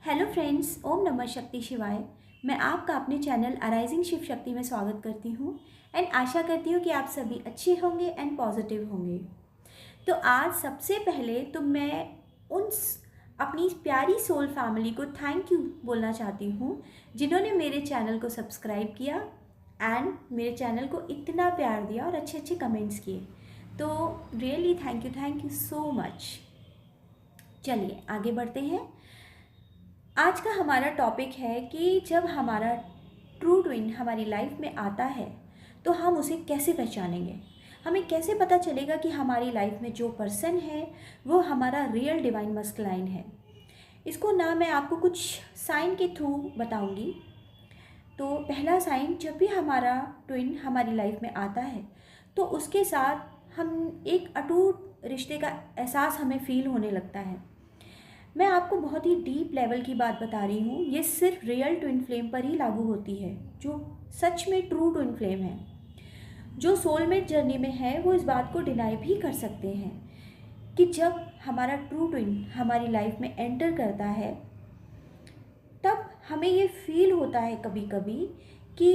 Hello friends, ओम नमः शक्ति शिवाय। मैं आपका अपने चैनल अराइजिंग शिव शक्ति में स्वागत करती हूँ एंड आशा करती हूँ कि आप सभी अच्छे होंगे एंड पॉजिटिव होंगे। तो आज सबसे पहले तो मैं अपनी प्यारी सोल फैमिली को थैंक यू बोलना चाहती हूँ जिन्होंने मेरे चैनल को सब्सक्राइब किया एंड मेरे चैनल को इतना प्यार दिया और अच्छे अच्छे कमेंट्स किए। तो really thank you so much. चलिए आगे बढ़ते हैं। आज का हमारा टॉपिक है कि जब हमारा ट्रू ट्विन हमारी लाइफ में आता है तो हम उसे कैसे पहचानेंगे। हमें कैसे पता चलेगा कि हमारी लाइफ में जो पर्सन है वो हमारा रियल डिवाइन मस्कुलाइन है। इसको ना मैं आपको कुछ साइन के थ्रू बताऊंगी। तो पहला साइन, जब भी हमारा ट्विन हमारी लाइफ में आता है तो उसके साथ हम एक अटूट रिश्ते का एहसास हमें फील होने लगता है। मैं आपको बहुत ही डीप लेवल की बात बता रही हूँ। ये सिर्फ रियल ट्विन फ्लेम पर ही लागू होती है, जो सच में ट्रू ट्विन फ्लेम है। जो सोलमेट जर्नी में है वो इस बात को डिनाई भी कर सकते हैं कि जब हमारा ट्रू ट्विन हमारी लाइफ में एंटर करता है तब हमें ये फील होता है कभी कभी कि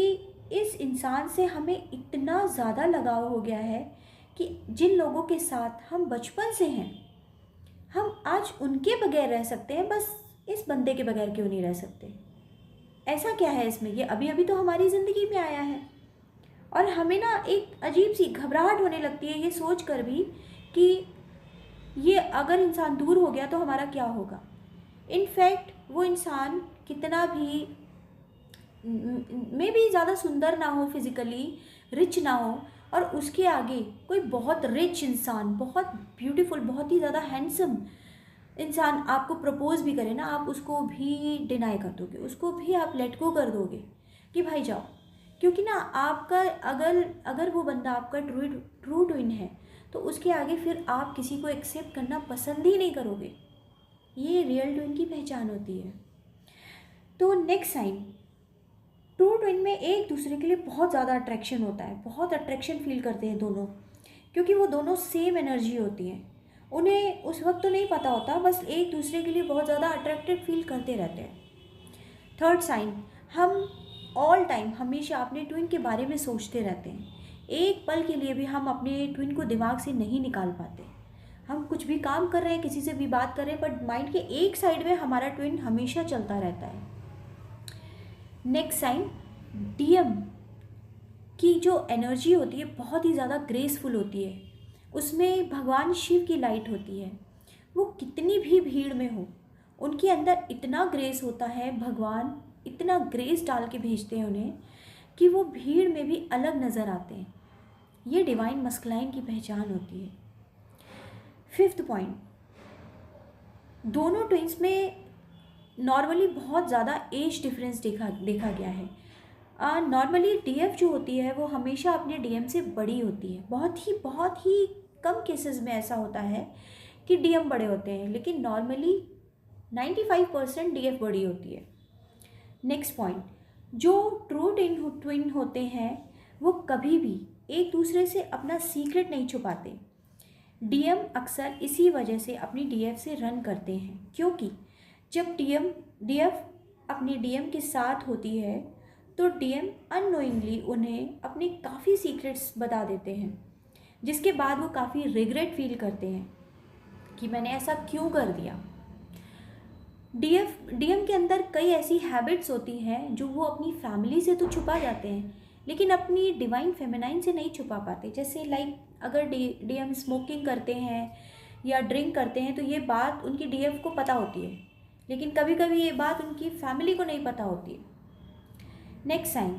इस इंसान से हमें इतना ज़्यादा लगाव हो गया है कि जिन लोगों के साथ हम बचपन से हैं हम आज उनके बगैर रह सकते हैं, बस इस बंदे के बगैर क्यों नहीं रह सकते। ऐसा क्या है इसमें, ये अभी अभी तो हमारी ज़िंदगी में आया है और हमें ना एक अजीब सी घबराहट होने लगती है ये सोच कर भी कि ये अगर इंसान दूर हो गया तो हमारा क्या होगा। इनफैक्ट वो इंसान कितना भी मे भी ज़्यादा सुंदर ना हो, फिज़िकली रिच ना हो, और उसके आगे कोई बहुत रिच इंसान, बहुत ब्यूटीफुल, बहुत ही ज़्यादा हैंडसम इंसान आपको प्रपोज भी करे ना, आप उसको भी डिनाई कर दोगे, उसको भी आप लेट गो कर दोगे कि भाई जाओ। क्योंकि ना आपका अगर अगर वो बंदा आपका ट्रू ट्विन है तो उसके आगे फिर आप किसी को एक्सेप्ट करना पसंद ही नहीं करोगे। ये रियल ट्विन की पहचान होती है। तो नेक्स्ट साइन, ट्रू ट्विन में एक दूसरे के लिए बहुत ज़्यादा अट्रैक्शन होता है, बहुत अट्रैक्शन फील करते हैं दोनों, क्योंकि वो दोनों सेम एनर्जी होती है। उन्हें उस वक्त तो नहीं पता होता, बस एक दूसरे के लिए बहुत ज़्यादा अट्रैक्टेड फील करते रहते हैं। थर्ड साइन, हम ऑल टाइम हमेशा अपने ट्विन के बारे में सोचते रहते हैं। एक पल के लिए भी हम अपने ट्विन को दिमाग से नहीं निकाल पाते। हम कुछ भी काम कर रहे हैं, किसी से भी बात कर रहे हैं, बट माइंड के एक साइड में हमारा ट्विन हमेशा चलता रहता है। नेक्स्ट साइन, डीएम की जो एनर्जी होती है बहुत ही ज़्यादा ग्रेसफुल होती है। उसमें भगवान शिव की लाइट होती है। वो कितनी भी भीड़ में हो, उनके अंदर इतना ग्रेस होता है, भगवान इतना ग्रेस डाल के भेजते हैं उन्हें कि वो भीड़ में भी अलग नज़र आते हैं। ये डिवाइन मस्कुलाइन की पहचान होती है। फिफ्थ पॉइंट, दोनों ट्विंस में नॉर्मली बहुत ज़्यादा एज डिफरेंस देखा गया है। नॉर्मली डीएफ जो होती है वो हमेशा अपने डीएम से बड़ी होती है। बहुत ही कम केसेस में ऐसा होता है कि डीएम बड़े होते हैं, लेकिन नॉर्मली 95% डीएफ बड़ी होती है। नेक्स्ट पॉइंट, जो ट्रू ट्विन होते हैं वो कभी भी एक दूसरे से अपना सीक्रेट नहीं छुपाते। डीएम अक्सर इसी वजह से अपनी डीएफ से रन करते हैं, क्योंकि जब डीएफ अपनी डीएम के साथ होती है तो डीएम अननोइंगली उन्हें अपने काफ़ी सीक्रेट्स बता देते हैं, जिसके बाद वो काफ़ी रिग्रेट फील करते हैं कि मैंने ऐसा क्यों कर दिया। डीएम के अंदर कई ऐसी हैबिट्स होती हैं जो वो अपनी फैमिली से तो छुपा जाते हैं, लेकिन अपनी डिवाइन फेमिनाइन से नहीं छुपा पाते। जैसे अगर डीएम स्मोकिंग करते हैं या ड्रिंक करते हैं तो ये बात उनकी डीएफ को पता होती है, लेकिन कभी कभी ये बात उनकी फैमिली को नहीं पता होती है। नेक्स्ट साइन,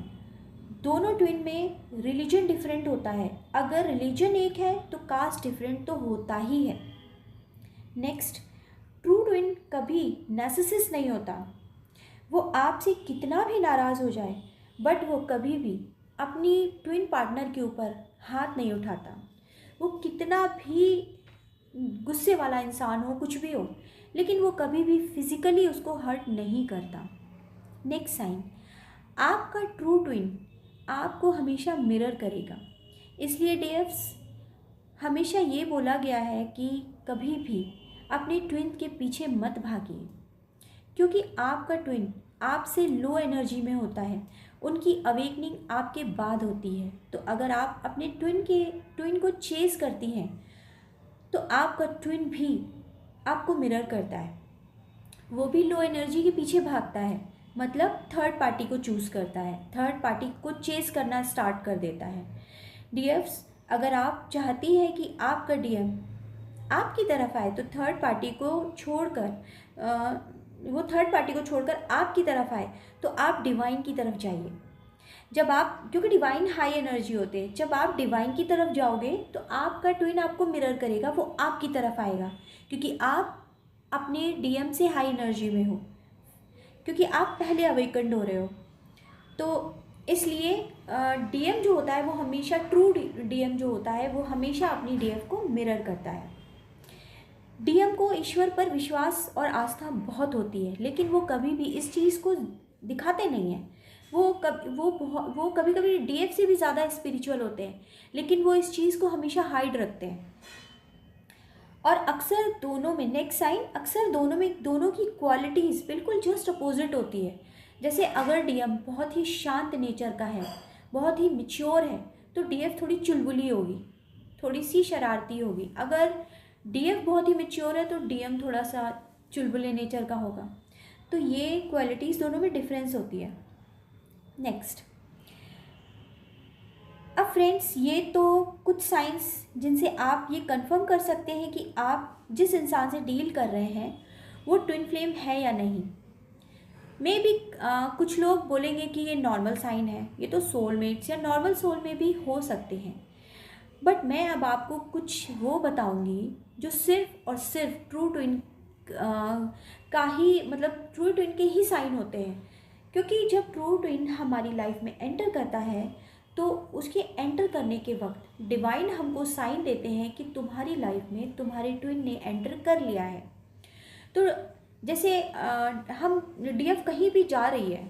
दोनों ट्विन में रिलीजन डिफरेंट होता है। अगर रिलीजन एक है तो कास्ट डिफरेंट तो होता ही है। नेक्स्ट, ट्रू ट्विन कभी नार्सिसिस्ट नहीं होता। वो आपसे कितना भी नाराज़ हो जाए बट वो कभी भी अपनी ट्विन पार्टनर के ऊपर हाथ नहीं उठाता। वो कितना भी गुस्से वाला इंसान हो, कुछ भी हो, लेकिन वो कभी भी फिज़िकली उसको हर्ट नहीं करता। नेक्स्ट साइन, आपका ट्रू ट्विन आपको हमेशा मिरर करेगा। इसलिए डीएफ्स हमेशा ये बोला गया है कि कभी भी अपने ट्विन के पीछे मत भागिए, क्योंकि आपका ट्विन आपसे लो एनर्जी में होता है, उनकी अवेकनिंग आपके बाद होती है। तो अगर आप अपने ट्विन को चेस करती हैं तो आपका ट्विन भी आपको मिरर करता है, वो भी लो एनर्जी के पीछे भागता है, मतलब थर्ड पार्टी को चूज़ करता है, थर्ड पार्टी को चेस करना स्टार्ट कर देता है। डीएफ्स, अगर आप चाहती हैं कि आपका डीएम आपकी तरफ आए तो थर्ड पार्टी को छोड़कर वो थर्ड पार्टी को छोड़कर आपकी तरफ आए, तो आप डिवाइन की तरफ जाइए। जब आप, क्योंकि डिवाइन हाई एनर्जी होते हैं, जब आप डिवाइन की तरफ जाओगे तो आपका ट्विन आपको मिरर करेगा, वो आपकी तरफ आएगा, क्योंकि आप अपने डीएम से हाई एनर्जी में हो, क्योंकि आप पहले अवेकन्ड हो रहे हो। तो इसलिए डीएम जो होता है वो हमेशा, ट्रू डीएम जो होता है वो हमेशा अपनी डीएफ को मिरर करता है। डीएम को ईश्वर पर विश्वास और आस्था बहुत होती है, लेकिन वो कभी भी इस चीज़ को दिखाते नहीं हैं। वो कभी कभी डीएफ से भी ज़्यादा स्पिरिचुअल होते हैं, लेकिन वो इस चीज़ को हमेशा हाइड रखते हैं। और अक्सर दोनों में, नेक्स्ट साइन, अक्सर दोनों की क्वालिटीज़ बिल्कुल जस्ट अपोजिट होती है। जैसे अगर डीएम बहुत ही शांत नेचर का है, बहुत ही मैच्योर है, तो डीएफ थोड़ी चुलबुली होगी, थोड़ी सी शरारती होगी। अगर डीएफ बहुत ही मैच्योर है तो डीएम थोड़ा सा चुलबुले नेचर का होगा। तो ये क्वालिटीज़ दोनों में डिफरेंस होती है। नेक्स्ट, अब फ्रेंड्स, ये तो कुछ साइंस जिनसे आप ये कंफर्म कर सकते हैं कि आप जिस इंसान से डील कर रहे हैं वो ट्विन फ्लेम है या नहीं। मे बी कुछ लोग बोलेंगे कि ये नॉर्मल साइन है, ये तो सोलमेट्स या नॉर्मल सोल में भी हो सकते हैं। बट मैं अब आपको कुछ वो बताऊंगी जो सिर्फ और सिर्फ ट्रू ट्विन का ही, मतलब ट्रू ट्विन के ही साइन होते हैं। क्योंकि जब ट्रू ट्विन हमारी लाइफ में एंटर करता है तो उसके एंटर करने के वक्त डिवाइन हमको साइन देते हैं कि तुम्हारी लाइफ में तुम्हारे ट्विन ने एंटर कर लिया है। तो जैसे हम डीएफ कहीं भी जा रही है,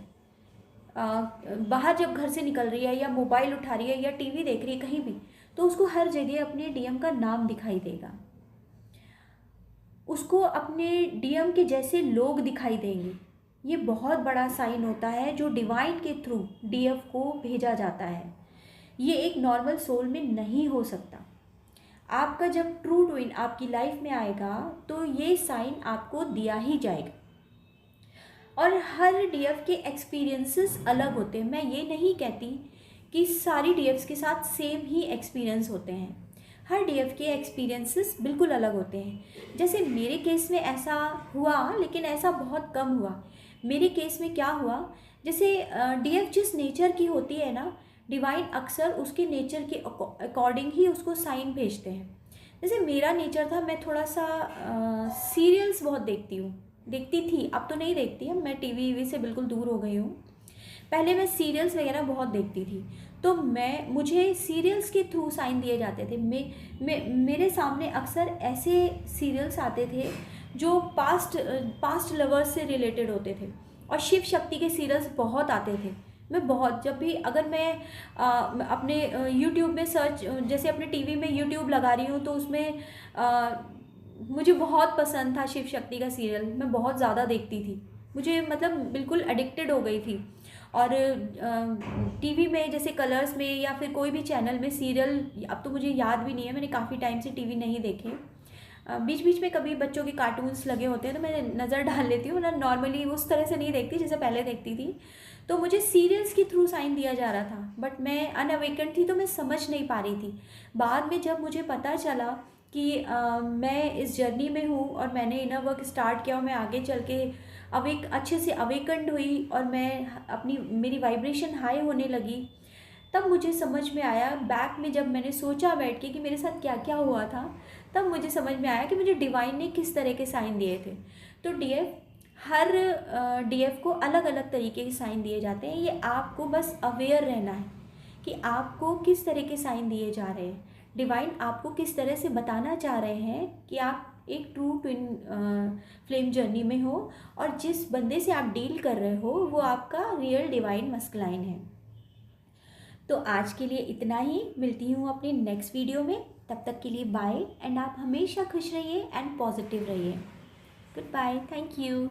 बाहर जब घर से निकल रही है या मोबाइल उठा रही है या टीवी देख रही है कहीं भी, तो उसको हर जगह अपने डीएम का नाम दिखाई देगा, उसको अपने डीएम के जैसे लोग दिखाई देंगे। ये बहुत बड़ा साइन होता है जो डिवाइन के थ्रू डीएफ को भेजा जाता है। ये एक नॉर्मल सोल में नहीं हो सकता। आपका जब ट्रू ट्विन आपकी लाइफ में आएगा तो ये साइन आपको दिया ही जाएगा। और हर डीएफ के एक्सपीरियंसेस अलग होते हैं। मैं ये नहीं कहती कि सारी डीएफ्स के साथ सेम ही एक्सपीरियंस होते हैं, हर डीएफ के एक्सपीरियंसेस बिल्कुल अलग होते हैं। जैसे मेरे केस में ऐसा हुआ, लेकिन ऐसा बहुत कम हुआ। मेरे केस में क्या हुआ, जैसे डीएफ जिस नेचर की होती है ना, डिवाइन अक्सर उसके नेचर के अकॉर्डिंग ही उसको साइन भेजते हैं। जैसे मेरा नेचर था, मैं थोड़ा सा सीरियल्स बहुत देखती थी, अब तो नहीं देखती, अब मैं टीवी से बिल्कुल दूर हो गई हूँ। पहले मैं सीरियल्स वगैरह बहुत देखती थी, तो मुझे सीरियल्स के थ्रू साइन दिए जाते थे। मेरे सामने अक्सर ऐसे सीरियल्स आते थे जो पास्ट लवर्स से रिलेटेड होते थे, और शिव शक्ति के सीरियल्स बहुत आते थे। मैं बहुत, जब भी अगर मैं अपने यूट्यूब में सर्च, जैसे अपने टीवी में यूट्यूब लगा रही हूँ तो उसमें मुझे बहुत पसंद था शिव शक्ति का सीरियल, मैं बहुत ज़्यादा देखती थी, मुझे मतलब बिल्कुल एडिक्टेड हो गई थी। और टीवी में जैसे कलर्स में या फिर कोई भी चैनल में सीरियल, अब तो मुझे याद भी नहीं है, मैंने काफ़ी टाइम से टीवी नहीं देखे। बीच बीच में कभी बच्चों के कार्टून्स लगे होते हैं तो मैं नज़र डाल लेती हूँ ना, नॉर्मली उस तरह से नहीं देखती जैसे पहले देखती थी। तो मुझे सीरियल्स के थ्रू साइन दिया जा रहा था, बट मैं अनअवेकन्ड थी तो मैं समझ नहीं पा रही थी। बाद में जब मुझे पता चला कि मैं इस जर्नी में हूँ और मैंने इनर वर्क स्टार्ट किया और मैं आगे चल के अच्छे से अवेकन्ड हुई और मेरी वाइब्रेशन हाई होने लगी, तब मुझे समझ में आया, बैक में जब मैंने सोचा बैठ के कि मेरे साथ क्या क्या हुआ था, तब मुझे समझ में आया कि मुझे डिवाइन ने किस तरह के साइन दिए थे। तो हर डीएफ को अलग अलग तरीके के साइन दिए जाते हैं। ये आपको बस अवेयर रहना है कि आपको किस तरह के साइन दिए जा रहे हैं, डिवाइन आपको किस तरह से बताना चाह रहे हैं कि आप एक ट्रू ट्विन फ्लेम जर्नी में हो और जिस बंदे से आप डील कर रहे हो वो आपका रियल डिवाइन मस्कुलाइन है। तो आज के लिए इतना ही, मिलती हूँ अपनी नेक्स्ट वीडियो में, तब तक के लिए बाय, एंड आप हमेशा खुश रहिए एंड पॉजिटिव रहिए। Goodbye, thank you.